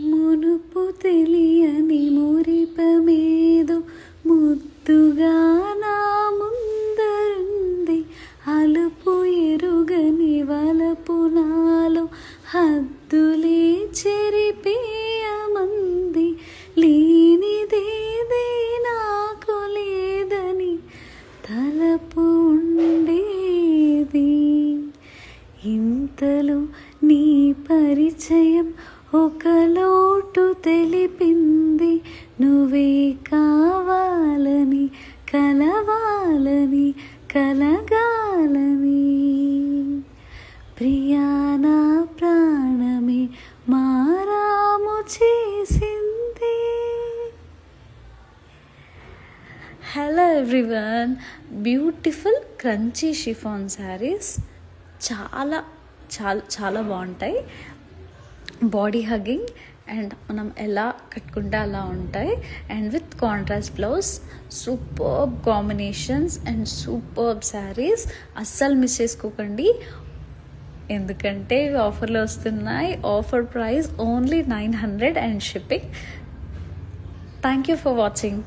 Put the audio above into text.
మునుపు తెలియని మురిపమేదో ముద్దుగా నా ముందరుంది. అలుపు ఎరుగని వలపు నాలో హద్దులే చెరిపేయమంది. లేనిదేదే నాకు లేదని తలపు ఉండేది. ఇంతలో నీ పరిచయం ఒక లోటు తెలిపింది. నువ్వే కావాలని కలవాలని కలగాలని. ప్రియా నా ప్రాణమే మారాము చేసింది. Hello everyone, beautiful crunchy chiffon saris చాలా చాలా చాలా బాగుంటాయి. బాడీ హగ్గింగ్ అండ్ మనం ఎలా కట్టుకుంటే అలా ఉంటాయి. And with contrast blouse, superb combinations and superb saris. అస్సలు మిస్ చేసుకోకండి, ఎందుకంటే ఇవి ఆఫర్లో వస్తున్నాయి. Offer price only 900 and shipping. Thank you for watching.